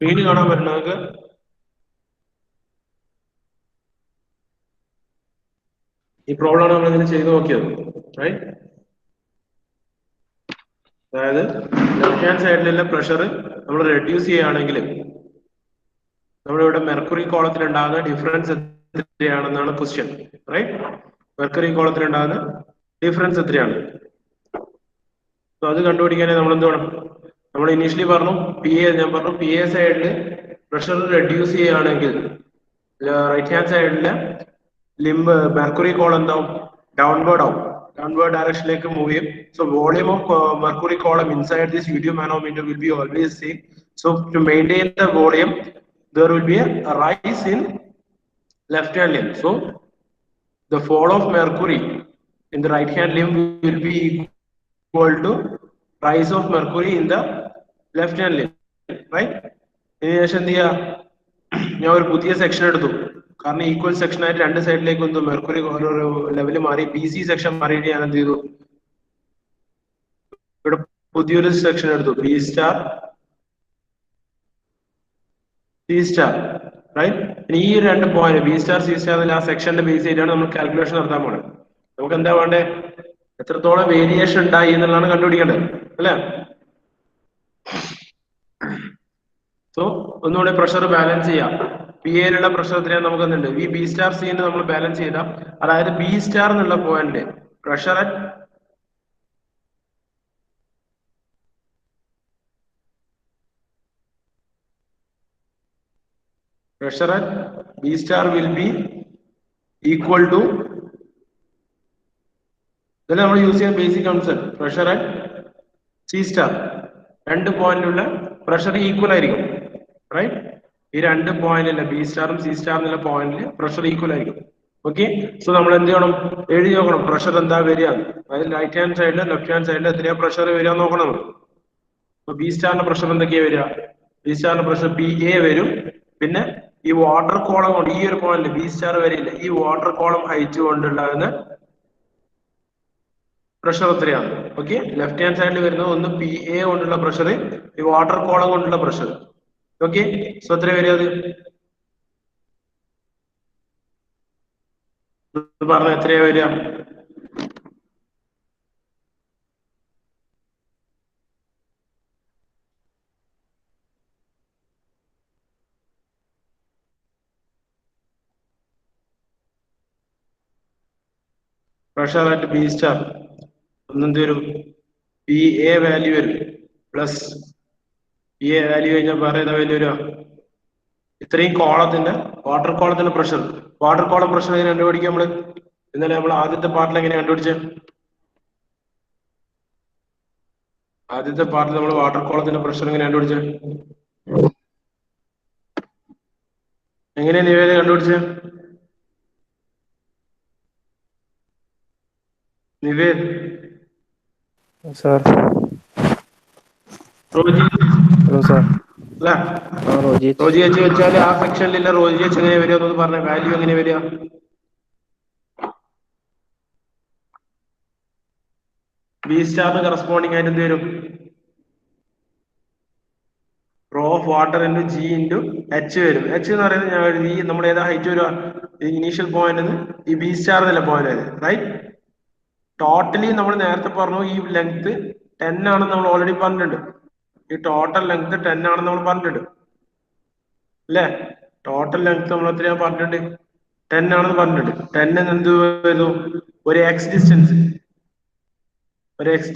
Screen കാണാൻ പറ്റണം നിങ്ങൾക്ക്? ഈ പ്രോബ്ലം ആണ് നമ്മൾ ഇതിന് ചെയ്ത് നോക്കിയത്. റൈറ്റ്? അതായത് ലെഫ്റ്റ് ഹാൻഡ് സൈഡിലുള്ള പ്രഷർ നമ്മൾ റെഡ്യൂസ് ചെയ്യുകയാണെങ്കിൽ നമ്മളിവിടെ മെർക്കുറി കോളത്തിൽ ഉണ്ടാകുന്ന ഡിഫറൻസ് എത്രയാണെന്നാണ് ക്വസ്റ്റ്യൻ. റൈറ്റ്? മെർക്കുറി കോളത്തിൽ ഉണ്ടാകുന്ന ഡിഫറൻസ് എത്രയാണ്? സോ അത് കണ്ടുപിടിക്കാനേ നമ്മൾ എന്ത് വേണം? നമ്മൾ ഇനീഷ്യലി പറഞ്ഞു ഞാൻ പറഞ്ഞു പി എ സൈഡിൽ പ്രഷർ റെഡ്യൂസ് ചെയ്യുകയാണെങ്കിൽ റൈറ്റ് ഹാൻഡ് സൈഡിലെ മെർക്കുറി കോളം എന്താവും? ഡൗൺവേർഡ് ആവും. Downward direction move. So volume of mercury column inside this video manometer will be always same. So to maintain the volume, there will be a rise in left hand limb. So the fall of mercury in the right hand limb will be equal to rise of mercury in the left hand limb. Right? ഞാൻ ഒരു പുതിയ section എടുത്തു. കാരണം equal section ആയിട്ട് രണ്ട് സൈഡിലേക്ക് ഒന്ന് mercury ഓരോ ലെവല് മാറി ബി സി സെക്ഷൻ മാറിയിട്ട് ഞാൻ എന്ത് ചെയ്തു? ഇവിടെ പുതിയൊരു സെക്ഷൻ എടുത്തു, B star C star. Right? ഈ രണ്ട് point B star C star ആ സെക്ഷന്റെ ബേസ് ചെയ്തിട്ടാണ് നമ്മൾ കാൽക്കുലേഷൻ നടത്താൻ പോകുന്നത്. നമുക്ക് എന്താ വേണ്ടേ? എത്രത്തോളം വേരിയേഷൻ ഉണ്ടായി എന്നുള്ളതാണ് കണ്ടുപിടിക്കേണ്ടത്, അല്ലേ? സോ ഒന്നുകൂടെ പ്രഷർ ബാലൻസ് ചെയ്യാം. പി എയിലുള്ള പ്രഷർ എത്രയാണ് നമുക്ക് എന്തുണ്ട്? ഈ ബി സ്റ്റാർ സി നമ്മൾ ബാലൻസ് ചെയ്താൽ, അതായത് ബി സ്റ്റാർ എന്നുള്ള point pressure at B star will be equal to, then നമ്മൾ യൂസ് ചെയ്യുന്ന basic concept pressure at C star. രണ്ട് പോയിന്റിലുള്ള പ്രഷർ ഈക്വൽ ആയിരിക്കും. റൈറ്റ്? ഈ രണ്ട് പോയിന്റിലെ ബി സ്റ്റാറും സി സ്റ്റാർ എന്നുള്ള പോയിന്റിൽ പ്രഷർ ഈക്വൽ ആയിരിക്കും. ഓക്കെ? സോ നമ്മൾ എന്ത് ചെയ്യണം? എഴുതി നോക്കണം പ്രഷർ എന്താ വരിക. അതായത് റൈറ്റ് ഹാൻഡ് സൈഡിലും ലെഫ്റ്റ് ഹാൻഡ് സൈഡിലും എത്രയാ പ്രഷർ വരിക നോക്കണം. അപ്പൊ ബി സ്റ്റാറിന്റെ പ്രഷർ എന്തൊക്കെയാ വരിക? ബി സ്റ്റാറിന്റെ പ്രഷർ പി എ വരും. പിന്നെ ഈ വാട്ടർ കോളം കൊണ്ട് ഈ ഒരു പോയിന്റ് ബി സ്റ്റാർ വരെയില്ല, ഈ വാട്ടർ കോളം ഹൈറ്റ് കൊണ്ടുണ്ടാകുന്ന പ്രഷർ എത്രയാണ്? ഓക്കെ? ലെഫ്റ്റ് ഹാൻഡ് സൈഡിൽ വരുന്നത് ഒന്ന് പി എ കൊണ്ടുള്ള പ്രഷർ, ഈ വാട്ടർ കോളം കൊണ്ടുള്ള പ്രഷർ. ഓക്കെ? സോ എത്ര വരിക? അത് പറഞ്ഞ എത്രയാ വരിക? പ്രഷർ അറ്റ് ബി സ്റ്റാർ ഒന്നെന്ത് വരും? പി എ വാല്യൂ വരും പ്ലസ് പി എ വാല്യൂ കഴിഞ്ഞാൽ വേറെ ഏതാ വാല്യൂ വരിക? ഇത്രയും കോളത്തിന്റെ വാട്ടർ കോളത്തിന്റെ പ്രഷർ. വാട്ടർ കോളം പ്രഷർ എങ്ങനെ കണ്ടുപിടിക്കുക? നമ്മള് ഇന്നലെ നമ്മൾ ആദ്യത്തെ പാർട്ടിൽ എങ്ങനെ കണ്ടുപിടിച്ചത്? ആദ്യത്തെ പാർട്ടിൽ നമ്മൾ വാട്ടർ കോളത്തിന്റെ പ്രഷർ എങ്ങനെ കണ്ടുപിടിച്ചത്? എങ്ങനെയാ നിവേദന കണ്ടുപിടിച്ചത്? Nived sir. Roji hello sir. അല്ല, റോജി എച്ച് വെച്ചാൽ ആ സെക്ഷനിലുള്ള റോജി എച്ച് എങ്ങനെ വരിക എന്നൊന്ന് പറഞ്ഞ വാല്യൂ എങ്ങനെ വരിക? ബി സ്റ്റാറിന് കറസ്പോണ്ടിങ് ആയിട്ട് എന്ത് വരും? Rho of water into g into h വരും. എച്ച് എന്ന് പറയുന്നത് ഞാൻ ഈ നമ്മുടെ ഏതാ ഹൈറ്റ് വരിക? ഇനീഷ്യൽ പോയിന്റ് ഈ ബി സ്റ്റാർ എന്നല്ല പോയിന്റ് ആയത്. റൈറ്റ്? ടോട്ടലി നമ്മൾ നേരത്തെ പറഞ്ഞു ഈ ലെങ്ത് 10 ആണെന്ന് നമ്മൾ ഓൾറെഡി പറഞ്ഞിട്ടുണ്ട്. ഈ ടോട്ടൽ ലെങ്ത് 10 ആണെന്ന് നമ്മൾ പറഞ്ഞിട്ടുണ്ട്, അല്ലേ? ടോട്ടൽ ലെങ്ത് നമ്മൾ എത്രയാ പറഞ്ഞിട്ടുണ്ട്? 10 ആണെന്ന് പറഞ്ഞിട്ടുണ്ട്. 10 എന്ത് വരുന്നു? ഒരു എക്സ്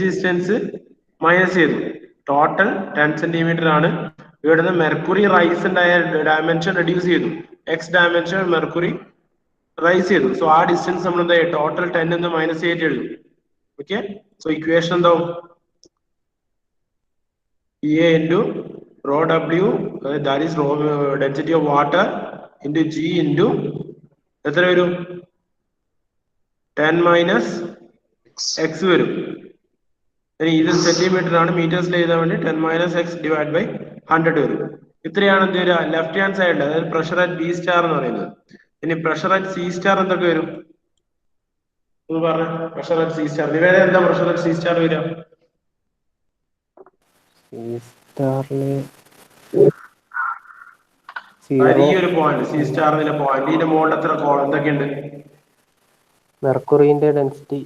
ഡിസ്റ്റൻസ് മൈനസ് ചെയ്തു. ടോട്ടൽ 10 സെന്റിമീറ്റർ ആണ്. ഇവിടുന്ന് മെർക്കുറി റൈസ് ഉണ്ടായ ഡയമെൻഷൻ റെഡ്യൂസ് ചെയ്തു. എക്സ് ഡയമെൻഷൻ മെർക്കുറി റൈസ് ചെയ്തു. സോ ആ ഡിസ്റ്റൻസ് നമ്മൾ എന്താ ടോട്ടൽ 10 എന്ന് മൈനസ് ചെയ്തിട്ട് എഴുതും. ഓക്കെ? സോ ഇക്വേഷൻ എന്താവും? P A into rho W that is rho density of water into g into എത്ര വരും? 10 മൈനസ് എക്സ് വരും. ഇനി ഇത് സെന്റിമീറ്റർ ആണ്, മീറ്റേഴ്സിൽ എഴുതാൻ വേണ്ടി 10 മൈനസ് എക്സ് ഡിവൈഡ് ബൈ 100 വരും. ഇത്രയാണ് എന്ത് വരിക? ലെഫ്റ്റ് ഹാൻഡ് സൈഡിൽ, അതായത് പ്രഷർ അറ്റ് ബി സ്റ്റാർ എന്ന് പറയുന്നത്. ഇനി പ്രഷർ അറ്റ് സി സ്റ്റാർ എന്തൊക്കെ വരും എന്ന് പറഞ്ഞ? Pressure at C star Nivedana എന്താ പ്രഷർ അറ്റ് സി സ്റ്റാർ വരിക? സി സ്റ്റാറില് അതായത് ഈ 0 ഒരു പോയിന്റ് സി സ്റ്റാർ എന്നുള്ള പോയിന്റ് ഇതിന്റെ മുകളിൽ എത്ര കോളം എന്തൊക്കെയുണ്ട്? മെർക്കുറിന്റെ ഡെൻസിറ്റി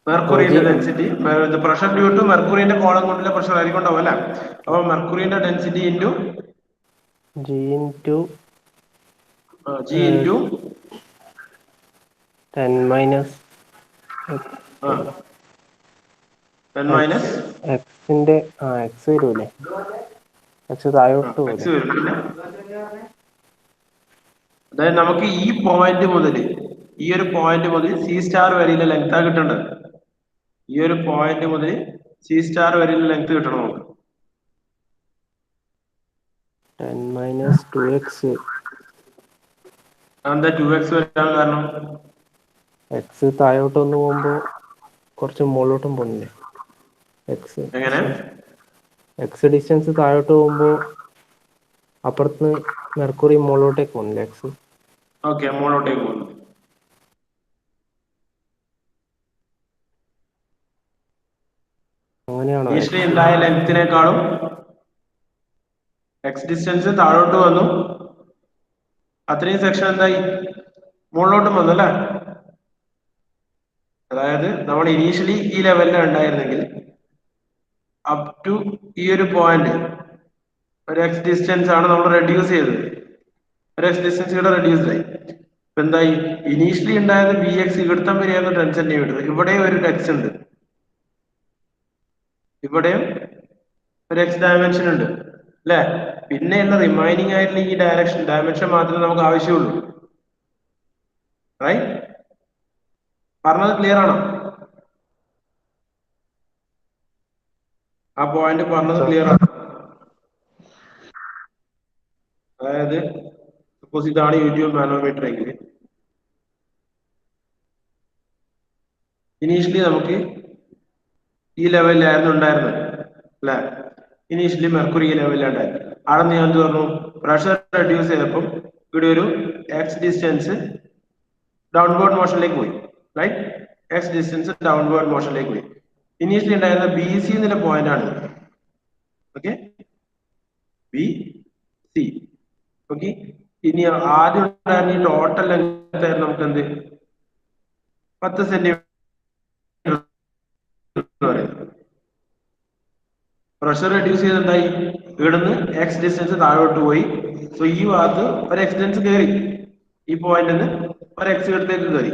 മെർക്കുറിന്റെ ഡെൻസിറ്റി പ്രഷർ ഡ്യൂ ടു മെർക്കുറിന്റെ കോളം കൊണ്ടുള്ള പ്രഷർ ആയിരിക്കും ഉണ്ടാവും അല്ലെ? അപ്പൊ മെർക്കുറിന്റെ density into G into G into 10 minus ten minus എക്സിന്റെ എക്സ് വരൂലേ, എക്സ് താഴോട്ട് പോലെ. എക്സ് വരും. പിന്നെ അതായത് നമുക്ക് ഈ പോയിന്റ് മുതൽ ഈ ഒരു പോയിന്റ് മുതൽ സി സ്റ്റാർ വരെയുള്ള ലെങ്ത് ആ കിട്ടേണ്ടത്. ഈ ഒരു പോയിന്റ് മുതൽ സി സ്റ്റാർ വരെയുള്ള ലെങ്ത് കിട്ടണം നമുക്ക്. 10 minus 2x എന്താ 2x വരാൻ കാരണം? എക്സ് താഴോട്ട് വന്ന് പോകുമ്പോ കുറച്ച് മുകളിലോട്ടും പോണില്ലേ എക്സ് എങ്ങനെ? എക്സ് ഡിസ്റ്റൻസ് താഴോട്ട് പോകുമ്പോ അപ്പുറത്ത് മെർക്കുറി മുകളിലോട്ടേക്ക് പോണില്ലേ എക്സ്. ഓക്കെ, മുകളിലോട്ടേക്ക് പോകുന്നു. അങ്ങനെയാണോ? ഇനീഷ്യലി ഉണ്ടായ ലെങ്തിനേക്കാളും എക്സ് ഡിസ്റ്റൻസ് താഴോട്ട് വന്നു, അത്രയും സെക്ഷൻ എന്തായി മുകളിലോട്ടും വന്നു അല്ലേ? അതായത് നമ്മൾ ഇനീഷ്യലി ഈ ലെവലിലാണ് ഉണ്ടായിരുന്നെങ്കിൽ അപ് ടു ഈ ഒരു പോയിന്റ് ഒരു എക്സ് ഡിസ്റ്റൻസ് ആണ് നമ്മൾ റെഡ്യൂസ് ചെയ്തത്. ഒരു എക്സ് ഡിസ്റ്റൻസ് ഇവിടെ റെഡ്യൂസ് ആയി. ഇപ്പൊ എന്തായി? ഇനീഷ്യലി ഉണ്ടായത് ബി എക്സ് ഇവിടുത്തെ വരെയായിരുന്നു 10 സെന്റിമീറ്റർ. ഇവിടെയും ഒരു എക്സ് ഉണ്ട്, ഇവിടെയും ഒരു എക്സ് ഡയമെൻഷൻ ഉണ്ട് അല്ലെ? പിന്നെയുള്ള റിമൈനിങ് ആയിട്ടുള്ള ഈ ഡയമെൻഷൻ മാത്രമേ നമുക്ക് ആവശ്യമുള്ളൂ. റൈറ്റ്? പറഞ്ഞത് ക്ലിയർ ആണോ? ആ പോയിന്റ് പറഞ്ഞത് ക്ലിയർ ആണ്. അതായത് സപ്പോസ് ഇതാണ് യൂട്യൂബ് മാനോമീറ്റർ എങ്കിൽ ഇനീഷ്യലി നമുക്ക് ഈ ലെവലിലായിരുന്നു ഉണ്ടായിരുന്നത് അല്ലെ? ഇനീഷ്യലി മെർക്കുറി ഈ ലെവലിലുണ്ടായിരുന്നു. അവിടെ നിന്ന് ഞാൻ എന്ത് പറഞ്ഞു? പ്രഷർ റെഡ്യൂസ് ചെയ്തപ്പോൾ ഇവിടെ ഒരു എക്സ് ഡിസ്റ്റൻസ് ഡൗൺവേർഡ് മോഷനിലേക്ക് പോയി. റൈറ്റ്? എക്സ് ഡിസ്റ്റൻസ് ഡൗൺവേർഡ് മോഷനിലേക്ക് പോയി. ഇനീഷ്യലി ഉണ്ടായിരുന്ന ബി സി എന്നുള്ള പോയിന്റ് ആണ്. Okay, B C. ഓക്കെ, ഇനി ആദ്യം ഉണ്ടായിരുന്ന ഈ ടോട്ടൽ ലെങ്ത് ആയിരുന്നു നമുക്ക് എന്ത് 10 സെന്റിമീറ്റർ. Pressure reduce ചെയ്തെന്തായി? ഇവിടുന്ന് എക്സ് ഡിസ്റ്റൻസ് താഴോട്ട് പോയി. സോ ഈ ഭാഗത്ത് ഒരു എക്സ് ഡിസ്റ്റൻസ് കയറി, ഈ പോയിന്റിൽ നിന്ന് ഒരു എക്സ് എടുത്തേക്ക് കയറി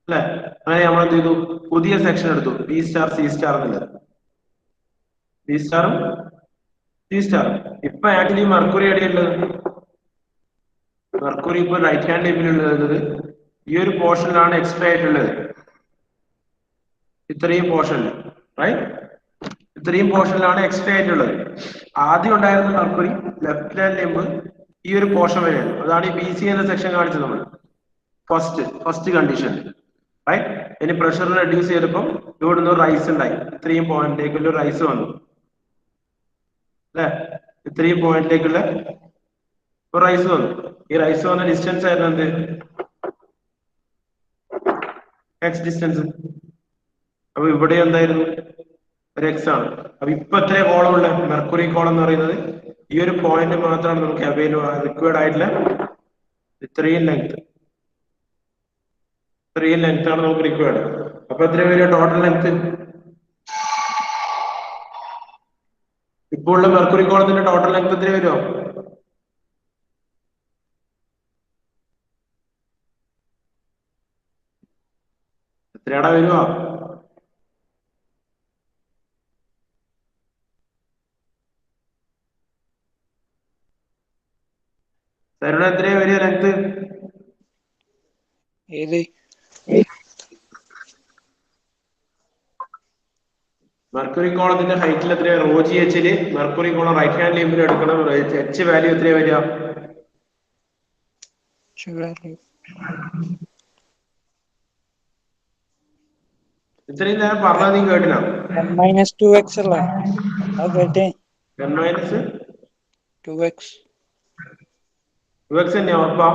അല്ലെ? അങ്ങനെ നമ്മൾ എന്ത് ചെയ്തു? പുതിയ സെക്ഷൻ എടുത്തു, ബി സ്റ്റാർ സി സ്റ്റാർ എന്നുള്ളത്. ബി സ്റ്റാറും സി സ്റ്റാറും. ഇപ്പൊ ആക്ച്വലി മെർക്കുറി എവിടെയുള്ളത്? മെർക്കുറി ഇപ്പൊ റൈറ്റ് ഹാൻഡ് ടൈപ്പിലുള്ളത് ഈ ഒരു പോർഷനിലാണ് എക്സ്ട്രാ ആയിട്ടുള്ളത്. ഇത്രയും പോർഷനിൽ, റൈറ്റ്? ഇത്രയും പോർഷനിലാണ് എക്സ്ട്രാ ആയിട്ടുള്ളത്. ആദ്യം ഉണ്ടായിരുന്ന മെർക്കുറി ലെഫ്റ്റ് ഹാൻഡ് ലിംബ് ഈ ഒരു പോർഷൻ വരെയാണ്. അതാണ് ഈ ബി സി എന്ന സെക്ഷൻ കാണിച്ചത് നമ്മൾ ഫസ്റ്റ് കണ്ടീഷൻ. റൈറ്റ്? ഇനി പ്രഷർ റെഡ്യൂസ് ചെയ്തപ്പോൾ ഇവിടുന്ന് റൈസ് ഉണ്ടായി, ഇത്രയും പോയിന്റിലേക്കുള്ള റൈസ് വന്നു അല്ലെ? ഇത്രയും പോയിന്റിലേക്കുള്ള റൈസ് വന്നു. ഈ റൈസ് വന്ന ഡിസ്റ്റൻസ് ആയിരുന്നു എന്ത്? X distance. അപ്പൊ ഇവിടെ എന്തായിരുന്നു? ഒരു എക്സ് ആണ്. അപ്പൊ ഇപ്പൊ എത്ര കോളം ഉള്ള മെർക്കുറി കോളം എന്ന് പറയുന്നത് ഈ ഒരു പോയിന്റ് മാത്രമാണ് നമുക്ക് റിക്വയർഡ് ആയിട്ടുള്ള ഇത്രയും ലെങ്ത്. ഇത്രയും ലെങ്ത് ആണ് നമുക്ക് റിക്വയർഡ്. അപ്പൊ എത്ര വരിക ടോട്ടൽ ലെങ്ത്? ഇപ്പോൾ ഉള്ള മെർക്കുറി കോളത്തിന്റെ ടോട്ടൽ ലെങ്ത് എത്ര വരുമോ? എത്രയാടാ വരുമോ? തരുണ എത്രയാ വരിക ലെങ്ത്? മെർക്കുറി കോളത്തിന്റെ ഹൈറ്റിൽ എത്രയാ? റോ ജി എച്ചില് മെർക്കുറി കോളം റൈറ്റ് ഹാൻഡ് ലിംബിൽ എടുക്കണം. എച്ച് വാല്യൂ എത്രയാ വരിക? ഇത്രയും നേരം പറഞ്ഞത് നീ കേട്ടില്ല? -2x അല്ലേ? അത് കേട്ടേ. -2x 2x തന്നെയാ ഉറപ്പാ?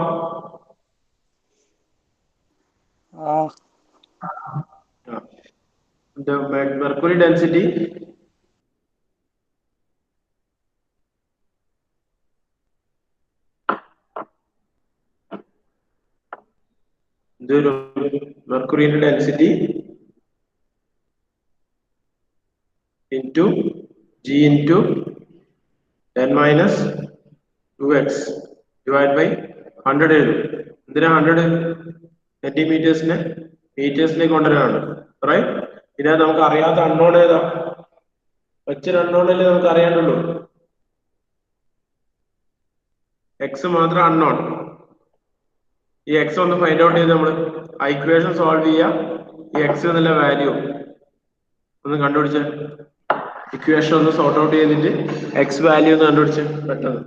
The mercury density ഇതൊരു മെർക്കുറിന്റെ density into G into 10 minus 2x divided by 100 എഴുതും. എന്തിനാ 100 സെന്റിമീറ്റേഴ്സിനെ മീറ്റേഴ്സിലേക്ക് കൊണ്ടുവരാനാണ്, റൈറ്റ്? ഇതിനകത്ത് നമുക്ക് അറിയാത്ത അൺനോൺ ഏതാ? ഒറ്റൊരു അൺനോണല്ലേ നമുക്ക് അറിയാനുള്ളൂ, എക്സ് മാത്രം അൺനോൺ. ഈ എക്സ് ഒന്ന് ഫൈൻഡ് ഔട്ട് ചെയ്ത് നമ്മൾ ഇക്വേഷൻ സോൾവ് ചെയ്യാം. ഈ എക്സ് എന്നുള്ള വാല്യൂ ഒന്ന് കണ്ടുപിടിച്ച ഇക്വേഷൻ ഒന്ന് സോർട്ട് ഔട്ട് ചെയ്തിട്ട് എക്സ് വാല്യൂ ഒന്ന് കണ്ടുപിടിച്ച് പെട്ടെന്ന്.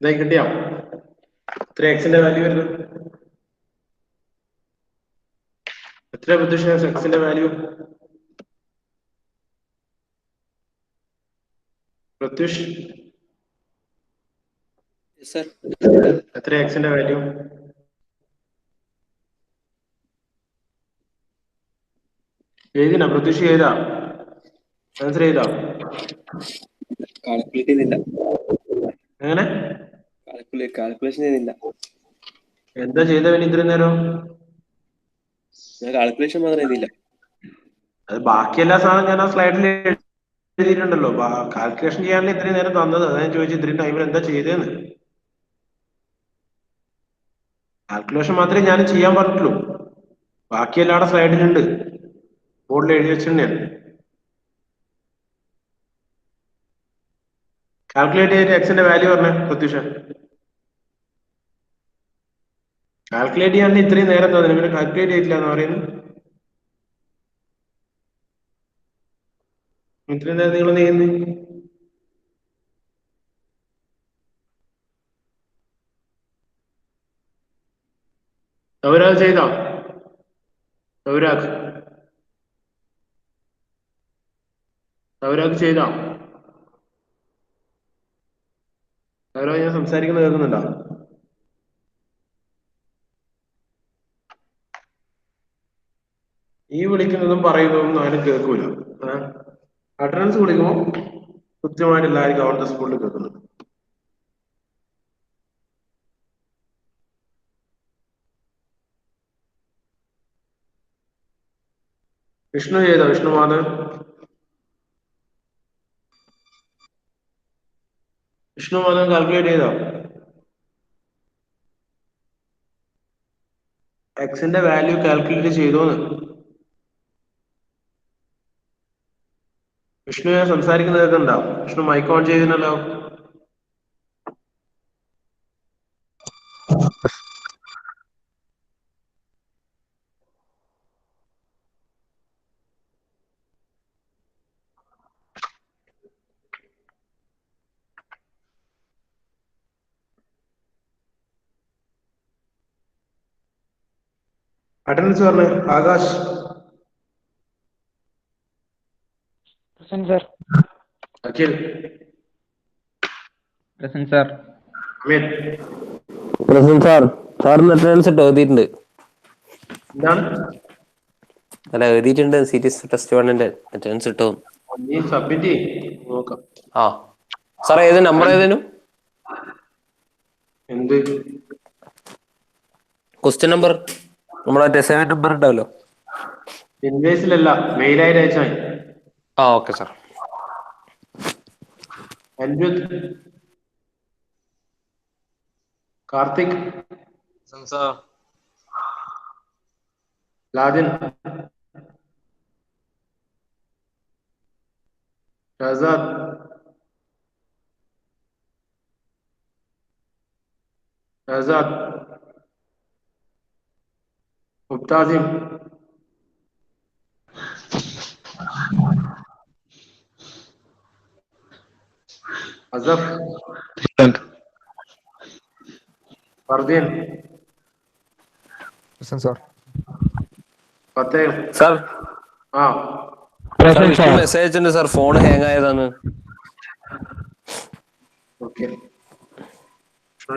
ഇതായി കിട്ടിയോ? എത്ര എക്സിന്റെ വാല്യൂ വരുന്നത്? എത്ര പ്രതീക്ഷ എക്സിന്റെ വാല്യൂ? പ്രത്യുഷ് സർ എത്ര എക്സിന്റെ വാല്യൂ? എഴുതിനാ പ്രത്യുഷ് ചെയ്താ? ആൻസർ ചെയ്താ? കാൽക്കുലേറ്റ് ചെയ്തില്ല. എങ്ങനെ? കാൽക്കുലേഷൻ ചെയ്തില്ല. എന്താ ചെയ്തവൻ ഇത്രയും നേരം? ഞാൻ കാൽക്കുലേഷൻ മാത്രം ചെയ്തില്ല. അത് ബാക്കി എല്ലാ സാധനം ഞാൻ ആ സ്ലൈഡിൽ എഴുതിയിട്ടുണ്ടല്ലോ. കാൽക്കുലേഷൻ ചെയ്യാനല്ലേ ഇത്രയും നേരം തന്നത്. അതാ ഞാൻ ചോദിച്ചു ഇത്രയും ടൈമിൽ എന്താ ചെയ്തതെന്ന്. കാൽക്കുലേഷൻ മാത്രമേ ഞാൻ ചെയ്യാൻ പറഞ്ഞിട്ടുള്ളൂ. ബാക്കി എല്ലാവിടെ സ്ലൈഡിലുണ്ട്, ബോർഡിൽ എഴുതി വെച്ചിട്ടുണ്ടെയാണ്. കാൽക്കുലേറ്റ് ചെയ്തിട്ട് എക്സിന്റെ വാല്യൂ പറഞ്ഞേ പ്രത്യുഷ. കാൽക്കുലേറ്റ് ചെയ്യാൻ ഇത്രയും നേരം തന്നെ പിന്നെ കാൽക്കുലേറ്റ് ചെയ്തില്ല എന്ന് പറയുന്നത്. ഇത്രയും നേരം നിങ്ങൾ ചെയ്യുന്നു. സൗരാഗ് ചെയ്തോ? സൗരാഗ് ചെയ്തോ? സൗരാഗ് ഞാൻ സംസാരിക്കുന്നത് കേൾക്കുന്നുണ്ടോ? ഈ വിളിക്കുന്നതും പറയുന്നതും ആരും കേൾക്കൂല. അറ്റൻഡൻസ് വിളിക്കുമ്പോൾ കൃത്യമായിട്ട് എല്ലാവർക്കും അവരുടെ സ്കൂളിൽ കേൾക്കുന്നുണ്ട്. വിഷ്ണു ചെയ്തോ? വിഷ്ണുമാധവൻ കാൽക്കുലേറ്റ് ചെയ്തോ? എക്സിന്റെ വാല്യൂ കാൽക്കുലേറ്റ് ചെയ്തോന്ന്. വിഷ്ണു ഞാൻ സംസാരിക്കുന്നത് കേൾക്കണ്ടോ? വിഷ്ണു മൈക്ക് ഓൺ ചെയ്തിനല്ലോ. അറ്റൻഡൻസ് പറഞ്ഞേ. Akash Present, sir. Akhil present sir. Ameen present sir. സാറിന് അറ്റൻഡൻസ് ഇട്ടോ? എഴുതിയിട്ടുണ്ട്. എന്താണ്? അല്ല, എഴുതിയിട്ടുണ്ട്. സീരീസ് ടെസ്റ്റ് 1 അറ്റൻഡൻസ് ഇട്ടോ? നീ സബ്മിറ്റ് ചെയ്യ്, നോക്കാം. ആ സാർ, ഏത് നമ്പർ ഏതേനു? എന്ത് ക്വസ്റ്റ്യൻ നമ്പർ? നമ്മളെ അസൈൻമെന്റ് നമ്പർ ഉണ്ടാവല്ലോ. ഇൻവേസിലല്ല, മെയിലായിട്ട് അയച്ചാൽ മതി. ആ okay sir. Anvith, Karthik, Ladin, Shahzad, Muktasim, Asaf, Fardeen, Fateh. Sir ആ മെസ്സേജ് ഉണ്ട് സാർ, ഫോൺ ഹാങ് ആയതാണ്. ഓക്കെ,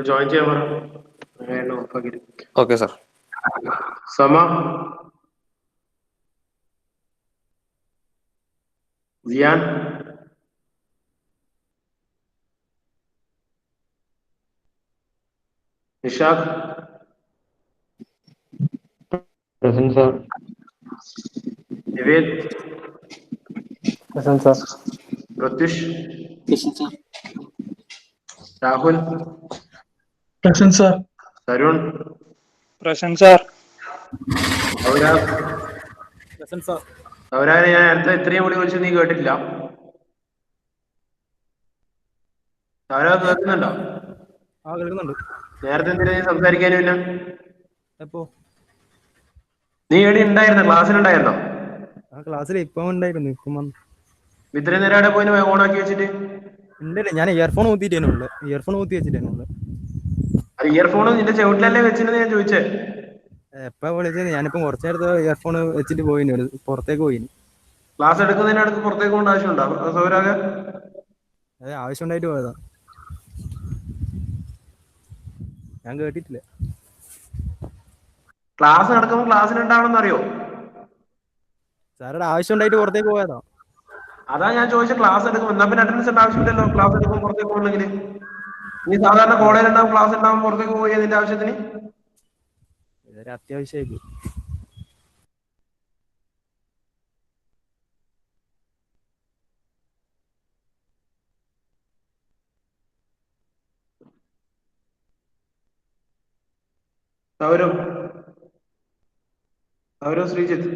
ജോയിൻ ചെയ്യാൻ പറ. Okay sir. Sama, Siyan, Nishad, present sir. Nived, present sir. Pratyush, Rahul, Present, sir. Tarun, Present, sir. Sourag. സൗരാഗിനെ ഞാൻ നേരത്തെ ഇത്രയും കൂടി വിളിച്ചു, നീ കേട്ടിട്ടില്ല. സൗരാഗ് കേൾക്കുന്നുണ്ടോ? ആ കേൾക്കുന്നുണ്ട്. നേരത്തെ എന്തിനാ നീ സംസാരിക്കാനുമില്ല? എപ്പോ? നീ എവിടെ ഉണ്ടായിരുന്നോ? ക്ലാസ്സിലുണ്ടായിരുന്നോ? ആ ക്ലാസ്സിൽ ഇപ്പം ഉണ്ടായിരുന്നു. ഇപ്പം വന്നു. ഇത്രയും നേരം അവിടെ പോയി ഓണാക്കി വെച്ചിട്ട് ഉണ്ടല്ലേ, ഞാൻ ഇയർഫോൺ ഊത്തിട്ടേനുള്ളു. ഇയർഫോൺ ഊത്തി വെച്ചിട്ടേനുള്ളു. ഇയർഫോൺ നിന്റെ ചെവിട്ടിലല്ലേ വെച്ചിരുന്നു ഞാൻ ചോദിച്ചേ. എപ്പ വിളിച്ചത്? ഞാനിപ്പം കുറച്ചു നേരത്തെ ഇയർഫോൺ വെച്ചിട്ട് പോയിന്, പുറത്തേക്ക് പോയിന്. ക്ലാസ് എടുക്കുന്നതിനടുത്ത് പുറത്തേക്ക് പോകേണ്ട ആവശ്യമുണ്ടോ സൗരാഗ്? അത് ആവശ്യം ഉണ്ടായിട്ട് പോയതാ, ഞാൻ കേട്ടിട്ടില്ല. ക്ലാസ് നടക്കുമ്പോൾ ക്ലാസ്സിൽ ഉണ്ടാവണമെന്ന് അറിയോ? സാറുടെ ആവശ്യം ഉണ്ടായിട്ട് പുറത്തേക്ക് പോയതാ. അതാ ഞാൻ ചോദിച്ച, ക്ലാസ് എടുക്കും എന്നാ പിന്നെ അറ്റൻഡൻസ് ആവശ്യമില്ലല്ലോ. ക്ലാസ് എടുക്കുമ്പോൾ പുറത്തേക്ക് പോകണമെങ്കിൽ നീ സാധാരണ കോളേജിൽ ഉണ്ടാവും, ക്ലാസ് ഉണ്ടാവും, പുറത്തേക്ക് പോയി അതിന്റെ ആവശ്യത്തിന്. ഇതൊരു അത്യാവശ്യമായിട്ട്. Sourav, Sourav, Sreejith,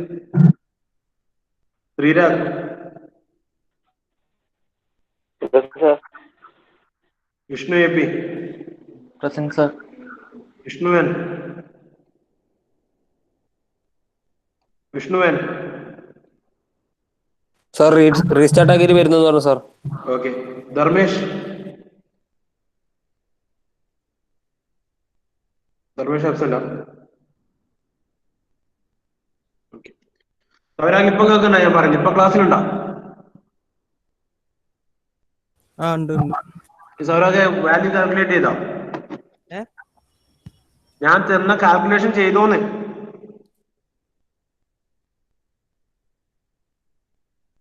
Sreerag, Vishnu A P, present sir. വിഷ്ണുവൻ, വിഷ്ണുവൻ. സാർ റീസ്റ്റാർട്ട് ആക്കിയിട്ട് വരുന്നെന്ന് പറഞ്ഞു സാർ. ഓക്കെ. ധർമ്മേഷ്, ധർമ്മേഷ് അബ്സെന്റാ? ഓക്കെ. സൗരാഗ് ഇപ്പൊ കേൾക്കണ്ട ഞാൻ പറഞ്ഞു, ഇപ്പൊ ക്ലാസ്സിലുണ്ടോ? ആ ഉണ്ട് ഉണ്ട്. സൗരാഗ് വാല്യൂ കാൽക്കുലേറ്റ് ചെയ്തോ? ഏ ഞാൻ തന്ന കാൽക്കുലേഷൻ ചെയ്തോന്ന്?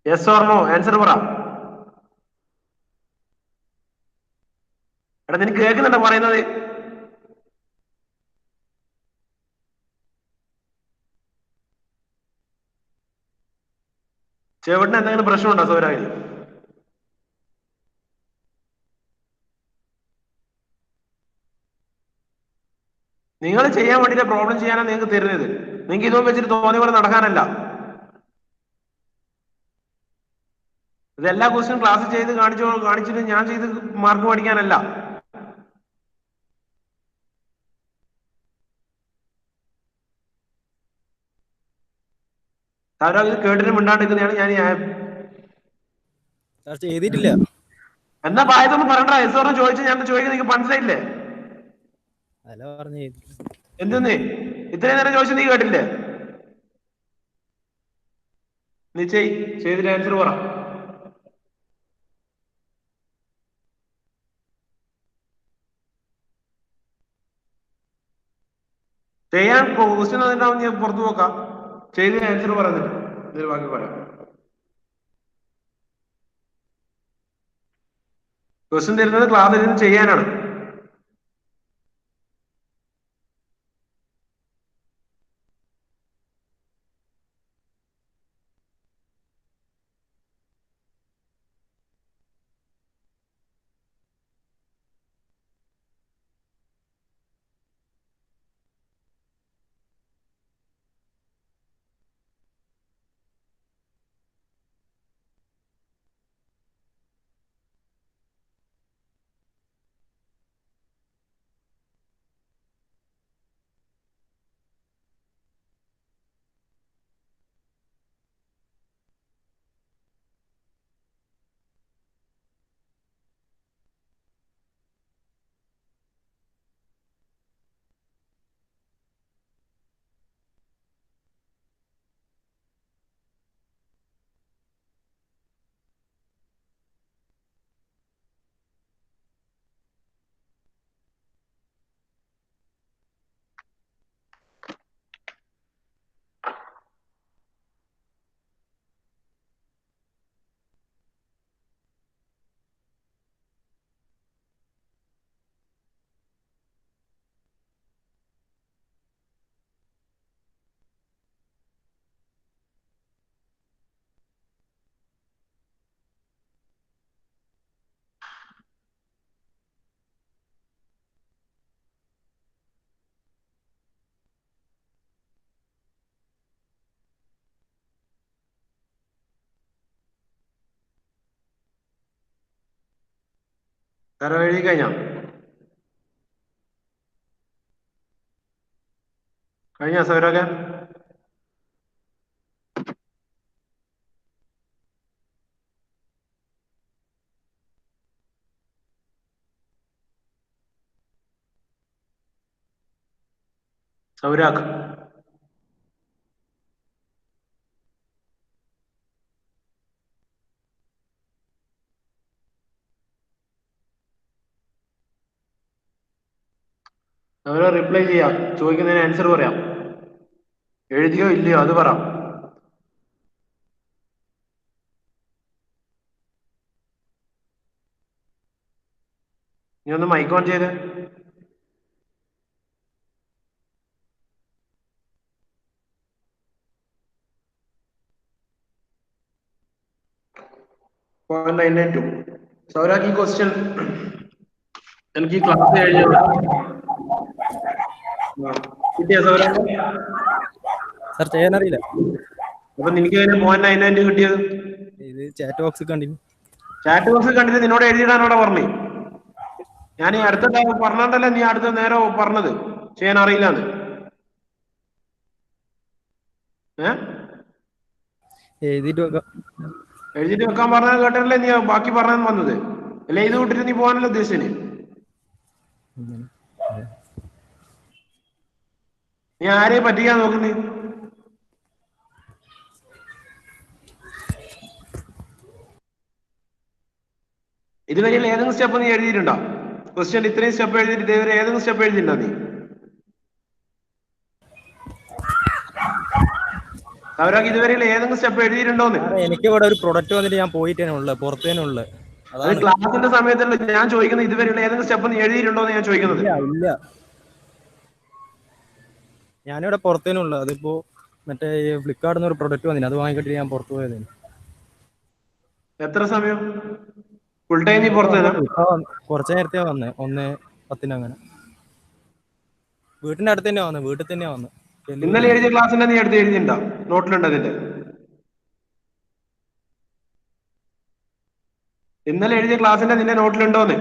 യെസ് ഓർ നോ ആൻസർ പറ. എടാ നിനക്ക് കേൾക്കുന്നുണ്ടോ പറയുന്നത്? ചെവിട്ടിന് എന്തെങ്കിലും പ്രശ്നമുണ്ടോ സൗരാഗിന്? നിങ്ങൾ ചെയ്യാൻ വേണ്ടിയിട്ട് പ്രോബ്ലം ചെയ്യാനാണ് നിങ്ങൾക്ക് തരുന്നത്. നിങ്ങൾക്ക് ഇതൊന്നും വെച്ചിട്ട് തോന്നിയ പോലെ നടക്കാനല്ല. ഇതെല്ലാ ക്വസ്റ്റ്യനും ക്ലാസ് ചെയ്ത് കാണിച്ചിട്ട് ഞാൻ ചെയ്ത് മാർക്ക് മേടിക്കാനല്ല. സാറോ ഇത് കേട്ടിട്ട് മിണ്ടാണ്ടിരിക്കുന്നതാണ് ഞാൻ. സാർ ചെയ്തിട്ടില്ല. എന്നാ പായതൊന്നും പറയണ്ട. എസ് ചോദിച്ചു, ഞാൻ ചോദിക്കുന്നത് നിങ്ങൾക്ക് മനസ്സിലായില്ലേ? അല്ല പറഞ്ഞു. എന്തെന്ന് ഇത്രയും നേരം ചോദിച്ചു നീ കേട്ടില്ലേ? നീ ചെയ്തിട്ട് ആൻസർ പറ. ചെയ്യാൻ ക്വസ്റ്റ്യൻ തന്നിട്ടാവും, ഞാൻ പുറത്തു നോക്കാം. ചെയ്തിട്ട് ആൻസർ പറഞ്ഞിട്ട് ഇതിൽ ബാക്കി പറയാം. ക്വസ്റ്റ്യൻ തരുന്നത് ക്ലാസ്സിൽ നിന്ന് ചെയ്യാനാണ്. വേറെ എഴുതി കഴിഞ്ഞ സൗരൊക്കെ? സൗരാഗ്. അവരെ റിപ്ലൈ ചെയ്യാം, ചോദിക്കുന്നതിന് ആൻസർ പറയാം. എഴുതിയോ ഇല്ലയോ അത് പറ. നീ ഒന്ന് മൈക്ക് ഓൺ ചെയ്ത്. സൗരാഗ്, ഈ ക്വസ്റ്റ്യൻ എനിക്ക് ഈ ക്ലാസ് കഴിഞ്ഞാൽ കിട്ടിയ സൗരാഗ്? സാർ ചെയ്യാനറിയില്ല. അപ്പൊ നിനക്ക് അതിന് 0.99 കിട്ടിയത്? ഇത് chat box continue. Chat box കണ്ടിട്ട് നിന്നോട് എഴുതിയിടാനോടെ പറഞ്ഞു. ഞാൻ ഈ അടുത്ത പറഞ്ഞോണ്ടല്ലേ നീ അടുത്ത നേരെ പറഞ്ഞത് ചെയ്യാൻ അറിയില്ലാന്ന്. എഴുതിട്ട് വെക്കാം. എഴുതിട്ട് വെക്കാൻ പറഞ്ഞത് കേട്ടല്ലേ നീ ബാക്കി പറഞ്ഞു വന്നത്? അല്ലെ ഇത് വിട്ടിട്ട് നീ പോകാനല്ലോ ഉദ്ദേശിച്ചത്? നീ ആരെയും പറ്റിക്കാൻ നോക്കുന്നേ? ഇതുവരെയുള്ള ഏതെങ്കിലും സ്റ്റെപ്പ് നീ എഴുതിയിട്ടുണ്ടോ? ക്വസ്റ്റ്യൻ ഇത്രയും സ്റ്റെപ്പ് എഴുതിയിട്ട് ഇതുവരെ ഏതെങ്കിലും സ്റ്റെപ്പ് എഴുതിയിട്ടുണ്ടോ നീ? സൗരാഗ്, ഇതുവരെയുള്ള ഏതെങ്കിലും സ്റ്റെപ്പ് എഴുതിയിട്ടുണ്ടോന്ന്? എനിക്ക് ഇവിടെ ഒരു പ്രൊഡക്റ്റ് വന്നിട്ട് ഞാൻ പോയിട്ടേനുള്ള പുറത്തേനുള്ള. അത് ക്ലാസിന്റെ സമയത്തല്ല ഞാൻ ചോദിക്കുന്നത്. ഇതുവരെയുള്ള ഏതെങ്കിലും സ്റ്റെപ്പ് നീ എഴുതിയിട്ടുണ്ടോന്ന് ഞാൻ ചോദിക്കുന്നത്. ഇല്ല, ഞാനിവിടെ പുറത്തേനുള്ള. അതിപ്പോ മറ്റേ ഫ്ലിപ്കാർട്ടിൽ നിന്ന് ഒരു പ്രൊഡക്റ്റ് വന്നില്ല, അത് വാങ്ങിക്കിട്ട് ഞാൻ പുറത്തു പോയത്. എത്ര സമയം? ഫുൾ ടൈം നീ പുറത്തേനാ? കുറച്ചു നേരത്തെ വന്നേ, 1:10 അങ്ങനെ. വീട്ടിന്റെ അടുത്ത് തന്നെയാ വന്നത്, വീട്ടിൽ തന്നെയാ വന്നത്. ഇന്നലെ എഴുതിയ ക്ലാസ്സിന്റെ നീ എടുത്ത് എഴുതിയിട്ടുണ്ടോ? നോട്ടിലുണ്ട് അതിന്റെ? ഇന്നലെ എഴുതിയ ക്ലാസ്സിന്റെ നിന്റെ നോട്ടിലുണ്ടോന്ന്?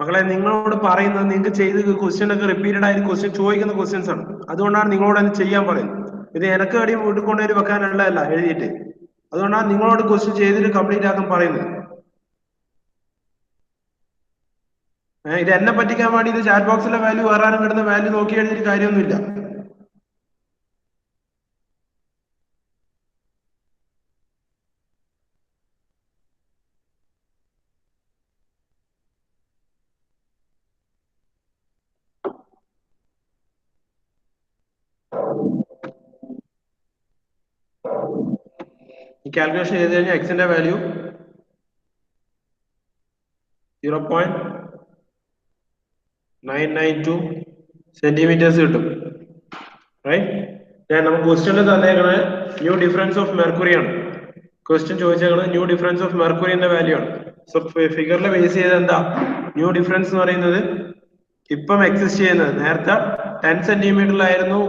മക്കളെ, നിങ്ങളോട് പറയുന്നത് നിങ്ങൾക്ക് ചെയ്ത് ക്വസ്റ്റ്യൻ ഒക്കെ റിപ്പീറ്റഡ് ആയിട്ട് ക്വസ്റ്റ്യൻ ചോദിക്കുന്ന ക്വസ്റ്റ്യൻസ് ആണ്. അതുകൊണ്ടാണ് നിങ്ങളോട് അത് ചെയ്യാൻ പറയുന്നത്. ഇത് എനക്ക് വേണ്ടിയും വീട്ടിൽ കൊണ്ടുപോയി വെക്കാനുള്ളതല്ല എഴുതിയിട്ട്. അതുകൊണ്ടാണ് നിങ്ങളോട് ക്വസ്റ്റ്യൻ ചെയ്തിട്ട് കംപ്ലീറ്റ് ആക്കാൻ പറയുന്നത്. ഇത് എന്നെ പറ്റിക്കാൻ വേണ്ടി ഇത് ചാറ്റ് ബോക്സിലെ വാല്യൂ വേറാനും കിട്ടുന്ന വാല്യൂ നോക്കി എഴുതിയിട്ട് കാര്യമൊന്നുമില്ല. ഈ കാൽക്കുലേഷൻ ചെയ്ത് കഴിഞ്ഞാൽ എക്സിന്റെ വാല്യൂ 0.992 സെന്റിമീറ്റേഴ്സ് കിട്ടും. റൈറ്റ്. നമുക്ക് ക്വസ്റ്റ്യനിൽ തന്നേക്കണത് ന്യൂ ഡിഫറൻസ് ഓഫ് മെർക്കുറി ആണ്. ക്വസ്റ്റ്യൻ ചോദിച്ചേക്കുന്നത് ന്യൂ ഡിഫറൻസ് ഓഫ് മെർക്കുറിന്റെ വാല്യൂ ആണ്. സോ ഫിഗറിൽ ബേസ് ചെയ്ത് എന്താ ന്യൂ ഡിഫറൻസ് എന്ന് പറയുന്നത്? ഇപ്പം എക്സിസ്റ്റ് ചെയ്യുന്നത് നേരത്തെ 10 സെന്റിമീറ്ററിലായിരുന്നു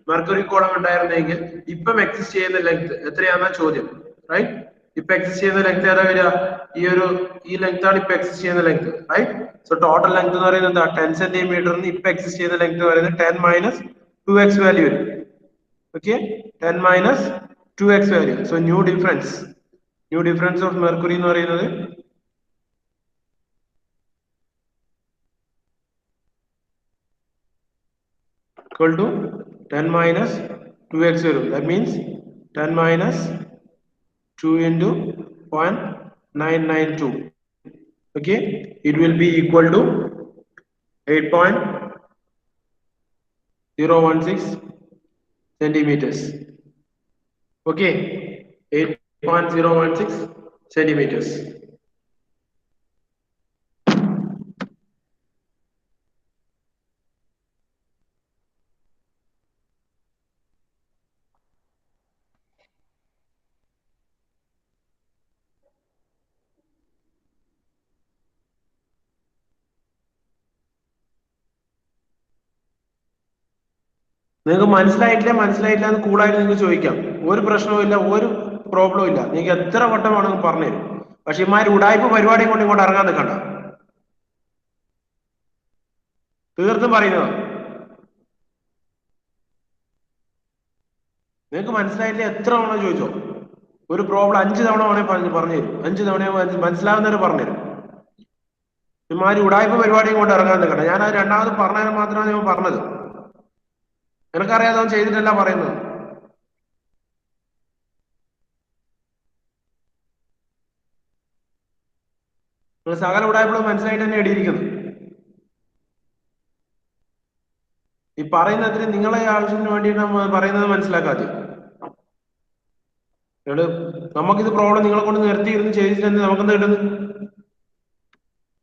മെർക്കുറി കോളം ഉണ്ടായിരുന്നെങ്കിൽ ഇപ്പം എക്സിസ്റ്റ് ചെയ്യുന്ന ലെങ്ത് എത്രയാണെന്ന ചോദ്യം. റൈറ്റ്. ഇപ്പൊ എക്സിസ്റ്റ് ചെയ്യുന്ന ലെങ്ത് ഏതാ വരിക? ഈ ലെങ്ത് ആണ് ഇപ്പൊ എക്സിസ്റ്റ് ചെയ്യുന്ന length. Right. So total length എന്ന് പറയുന്നത് എന്താ? 10 സെന്റിമീറ്ററിന് ഇപ്പൊ എക്സിസ്റ്റ് ചെയ്യുന്ന ലെങ്ത് പറയുന്നത് 10 മൈനസ് 2x വാല്യൂ വരും. Okay, 10 minus 2x value. So new difference of mercury എന്ന് പറയുന്നത് equal to 10 minus 2x വരും. That means 10 minus 2 into 0.992. Okay, it will be equal to 8.016 centimeters. Okay, 8.016 centimeters. നിങ്ങൾക്ക് മനസ്സിലായിട്ടില്ല എന്ന് കൂളായിട്ട് നിങ്ങൾക്ക് ചോദിക്കാം. ഒരു പ്രശ്നവും ഇല്ല. പ്രോബ്ലം ഇല്ല, നിങ്ങൾക്ക് എത്ര വട്ടം വേണമെങ്കിൽ പറഞ്ഞുതരും. പക്ഷെ ഇമാര് ഉടായ്പ പരിപാടിയും കൊണ്ട് ഇങ്ങോട്ട് ഇറങ്ങാൻ നിൽക്കണ്ട. തീർത്തും പറയുന്നത് നിങ്ങൾക്ക് മനസ്സിലായില്ലേ? എത്ര തവണ ചോദിച്ചോ, ഒരു പ്രോബ്ലം 5 തവണ വേണേ പറഞ്ഞുതരും. 5 തവണ മനസ്സിലാവുന്നവരെ പറഞ്ഞുതരും. ഇമാര് ഉടായ്പ പരിപാടിയും കൊണ്ട് ഇറങ്ങാൻ നിൽക്കണ്ട. ഞാൻ അത് രണ്ടാമത് പറഞ്ഞാൽ മാത്രമാണ് ഞാൻ പറഞ്ഞത്. എനിക്കറിയാതെ അവൻ ചെയ്തിട്ടല്ല പറയുന്നത്. നിങ്ങൾ സകല ഉടായ്പകളും മനസ്സിലായിട്ട് തന്നെ എഴുതിയിരിക്കുന്നത്. ഈ പറയുന്നതിന് നിങ്ങളെ ആവശ്യത്തിന് വേണ്ടിയിട്ട് പറയുന്നത് മനസ്സിലാക്കാതെ നമുക്കിത് പ്രോബ്ലം നിങ്ങളെ കൊണ്ട് നിർത്തിയിരുന്ന് ചെയ്തിട്ട് നമുക്കെന്ത് കിട്ടുന്നു?